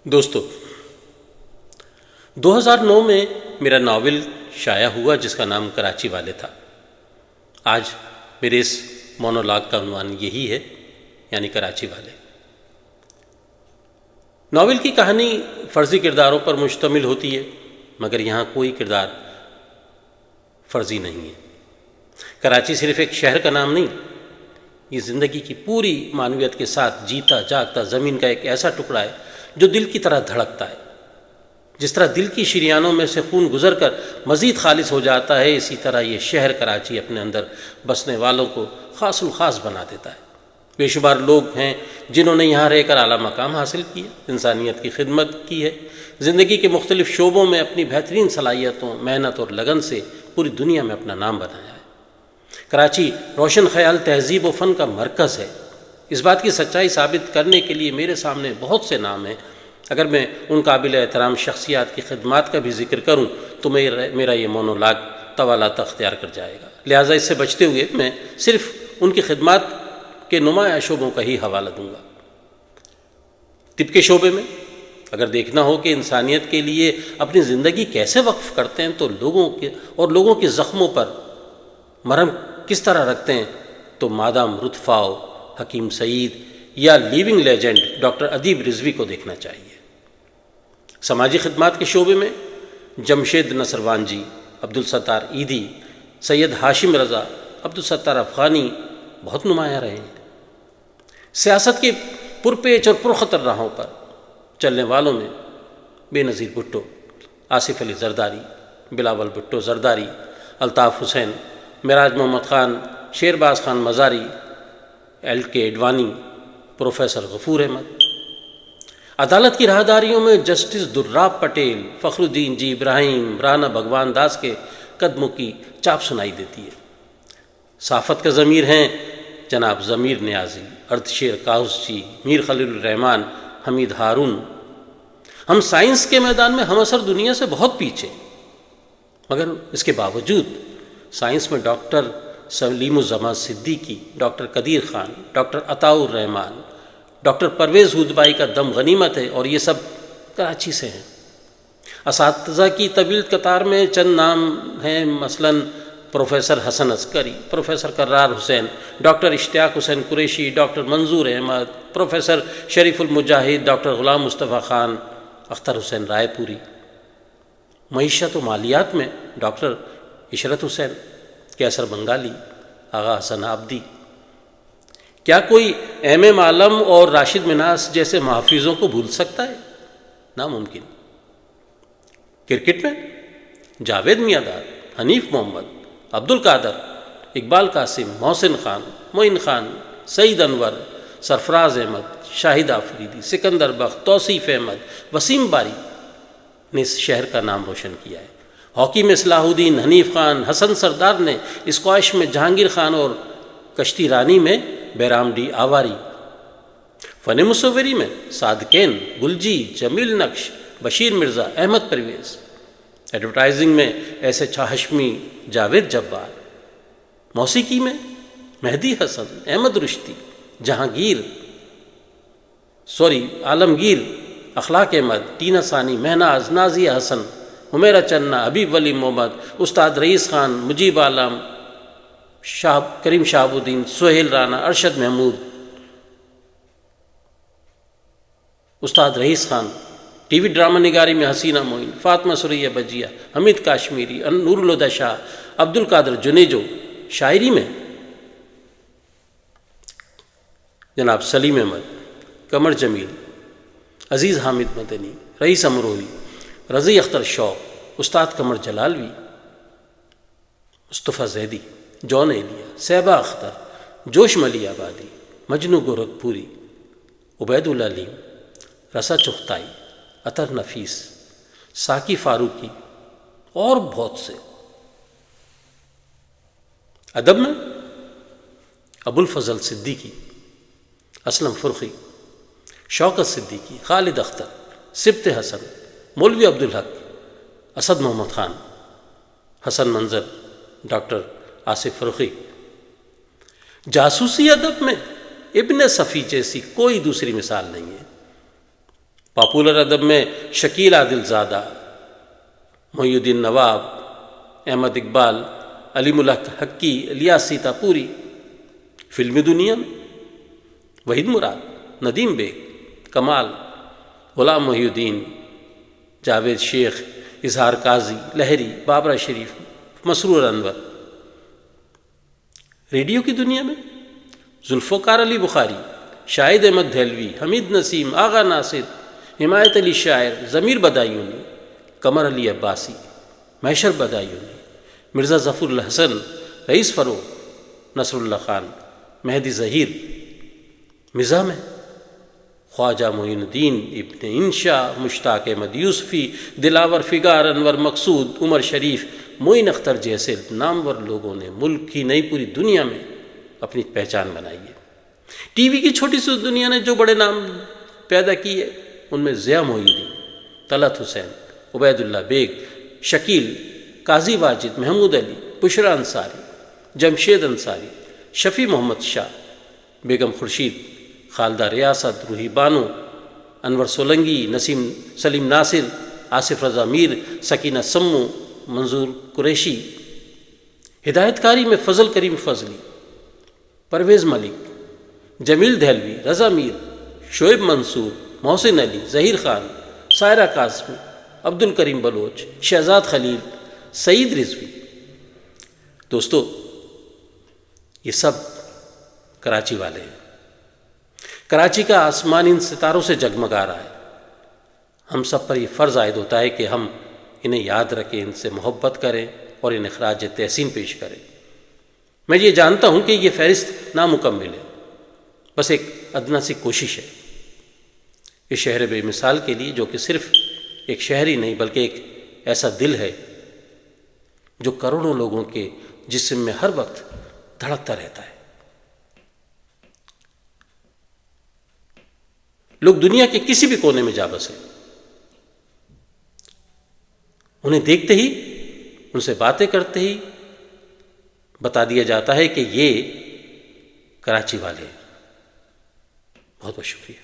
دوستو، 2009 میں میرا ناول شائع ہوا جس کا نام کراچی والے تھا۔ آج میرے اس مونولاگ کا عنوان یہی ہے، یعنی کراچی والے۔ ناول کی کہانی فرضی کرداروں پر مشتمل ہوتی ہے، مگر یہاں کوئی کردار فرضی نہیں ہے۔ کراچی صرف ایک شہر کا نام نہیں، یہ زندگی کی پوری معنویت کے ساتھ جیتا جاگتا زمین کا ایک ایسا ٹکڑا ہے جو دل کی طرح دھڑکتا ہے۔ جس طرح دل کی شریانوں میں سے خون گزر کر مزید خالص ہو جاتا ہے، اسی طرح یہ شہر کراچی اپنے اندر بسنے والوں کو خاص الخاص بنا دیتا ہے۔ بے شمار لوگ ہیں جنہوں نے یہاں رہ کر اعلیٰ مقام حاصل کیا، انسانیت کی خدمت کی ہے، زندگی کے مختلف شعبوں میں اپنی بہترین صلاحیتوں، محنت اور لگن سے پوری دنیا میں اپنا نام بنایا ہے۔ کراچی روشن خیال تہذیب و فن کا مرکز ہے۔ اس بات کی سچائی ثابت کرنے کے لیے میرے سامنے بہت سے نام ہیں۔ اگر میں ان قابل احترام شخصیات کی خدمات کا بھی ذکر کروں تو میرا یہ مونولاگ طوالات اختیار کر جائے گا، لہٰذا اس سے بچتے ہوئے میں صرف ان کی خدمات کے نمایاں شعبوں کا ہی حوالہ دوں گا۔ طب کے شعبے میں اگر دیکھنا ہو کہ انسانیت کے لیے اپنی زندگی کیسے وقف کرتے ہیں تو لوگوں کے زخموں پر مرہم کس طرح رکھتے ہیں، تو مادام رتفاؤ، حکیم سعید یا لیونگ لیجنڈ ڈاکٹر ادیب رضوی کو دیکھنا چاہیے۔ سماجی خدمات کے شعبے میں جمشید نصروان جی، عبدالستار عیدی، سید ہاشم رضا، عبدالستار افغانی بہت نمایاں رہے ہیں۔ سیاست کے پرپیچ اور پرخطر راہوں پر چلنے والوں میں بے نظیر بھٹو، آصف علی زرداری، بلاول بھٹو زرداری، الطاف حسین، معراج محمد خان، شیرباز خان مزاری، ایل کے اڈوانی، پروفیسر غفور احمد۔ عدالت کی راہداریوں میں جسٹس دراب پٹیل، فخر الدین جی ابراہیم، رانا بھگوان داس کے قدموں کی چاپ سنائی دیتی ہے۔ صحافت کا ضمیر ہیں جناب ضمیر نیازی، اردشیر کاؤس جی، میر خلیل الرحمن، حمید ہارون۔ ہم سائنس کے میدان میں ہم اثر دنیا سے بہت پیچھے، مگر اس کے باوجود سائنس میں ڈاکٹر سلیم الزمان صدیقی، ڈاکٹر قدیر خان، ڈاکٹر عطاء الرحمن، ڈاکٹر پرویز ہودبائی کا دم غنیمت ہے، اور یہ سب کراچی سے ہیں۔ اساتذہ کی طویل قطار میں چند نام ہیں، مثلاً پروفیسر حسن عسکری، پروفیسر کرار حسین، ڈاکٹر اشتیاق حسین قریشی، ڈاکٹر منظور احمد، پروفیسر شریف المجاہد، ڈاکٹر غلام مصطفیٰ خان، اختر حسین رائے پوری۔ معیشت و مالیات میں ڈاکٹر عشرت حسین، کیسر بنگالی، آغا حسن آبدی۔ کیا کوئی ایم عالم اور راشد مناس جیسے محافظوں کو بھول سکتا ہے؟ ناممکن۔ کرکٹ میں جاوید میاں، حنیف محمد، عبد القادر، اقبال قاسم، محسن خان، معین خان، سعید انور، سرفراز احمد، شاہد آفریدی، سکندر بخت، توصیف احمد، وسیم باری نے اس شہر کا نام روشن کیا ہے۔ ہاکی میں صلاح الدین، حنیف خان، حسن سردار نے، اسکواش میں جہانگیر خان اور کشتی رانی میں بیرام ڈی آواری۔ فن مصوری میں صادقین، گلجی، جمیل نقش، بشیر مرزا، احمد پرویز۔ ایڈورٹائزنگ میں ایسے ہاشمی، جاوید جبار۔ موسیقی میں مہدی حسن، احمد رشتی، عالمگیر، اخلاق احمد، ٹینا ثانی، مہناز، نازیہ حسن، حمیرہ چنہ، حبیب ولی محمد، استاد رئیس خان، مجیب عالم، کریم شہاب الدین، سہیل رانا، ارشد محمود، استاد رئیس خان۔ ٹی وی ڈرامہ نگاری میں حسینہ معین، فاطمہ سریا بجیا، حمید کاشمیری، نور الہدی شاہ، عبد القادر جنیجو۔ شاعری میں جناب سلیم احمد، قمر جمیل، عزیز حامد مدنی، رئیس امروہی، رضی اختر شوق، استاد قمر جلالوی، مصطفیٰ زیدی، جون ایلیا، صیبہ اختر، جوش ملی آبادی، مجنو گورکھپوری، عبید العلیم، رسا چغتائی، عطر نفیس، ساکی فاروقی اور بہت سے۔ ادب میں ابو الفضل صدیقی، اسلم فرقی، شوکت صدیقی، خالد اختر، سبط حسن، مولوی عبدالحق، اسد محمد خان، حسن منظر، ڈاکٹر آصف فرقی۔ جاسوسی ادب میں ابن صفی جیسی کوئی دوسری مثال نہیں ہے۔ پاپولر ادب میں شکیل عادل زادہ، محی الدین نواب، احمد اقبال، علیم الحق حقی، الیاس سیتا پوری۔ فلمی دنیا میں وحید مراد، ندیم بیگ، کمال، غلام محی الدین، جاوید شیخ، اظہار قاضی، لہری، بابرا شریف، مسرور انور۔ ریڈیو کی دنیا میں ذوالفقار علی بخاری، شاہد احمد دہلوی، حمید نسیم، آغا ناصر، حمایت علی شاعر، ضمیر بدایونی، قمر علی عباسی، محشر بدایونی، مرزا ظفر الحسن، رئیس فروغ، نصر اللہ خان، مہدی ظہیر۔ مزاح میں خواجہ معین الدین ابن انشا، مشتاق احمد یوسفی، دلاور فگار، انور مقصود، عمر شریف، معین اختر جیسے نامور لوگوں نے ملک ہی نہیں پوری دنیا میں اپنی پہچان بنائی ہے۔ ٹی وی کی چھوٹی سی دنیا نے جو بڑے نام پیدا کیے ان میں ضیاء محی الدین، طلعت حسین، عبید اللہ بیگ، شکیل، قاضی واجد، محمود علی، بشریٰ انصاری، جمشید انصاری، شفیع محمد شاہ، بیگم خورشید، خالدہ ریاست، روحی بانو، انور سولنگی، نسیم سلیم ناصر، آصف رضا میر، سکینہ سمو، منظور قریشی۔ ہدایت کاری میں فضل کریم فضلی، پرویز ملک، جمیل دہلوی، رضا میر، شعیب منصور، محسن علی، ظہیر خان، سائرہ قاسمی، عبد الکریم بلوچ، شہزاد خلیل، سعید رضوی۔ دوستو، یہ سب کراچی والے ہیں۔ کراچی کا آسمان ان ستاروں سے جگمگا رہا ہے۔ ہم سب پر یہ فرض عائد ہوتا ہے کہ ہم انہیں یاد رکھیں، ان سے محبت کریں اور انہیں خراج تحسین پیش کریں۔ میں یہ جانتا ہوں کہ یہ فہرست نامکمل ہے، بس ایک ادنا سی کوشش ہے اس شہر بے مثال کے لیے، جو کہ صرف ایک شہر ہی نہیں بلکہ ایک ایسا دل ہے جو کروڑوں لوگوں کے جسم میں ہر وقت دھڑکتا رہتا ہے۔ لوگ دنیا کے کسی بھی کونے میں جا بسیں، انہیں دیکھتے ہی، ان سے باتیں کرتے ہی بتا دیا جاتا ہے کہ یہ کراچی والے ہیں۔ بہت بہت شکریہ۔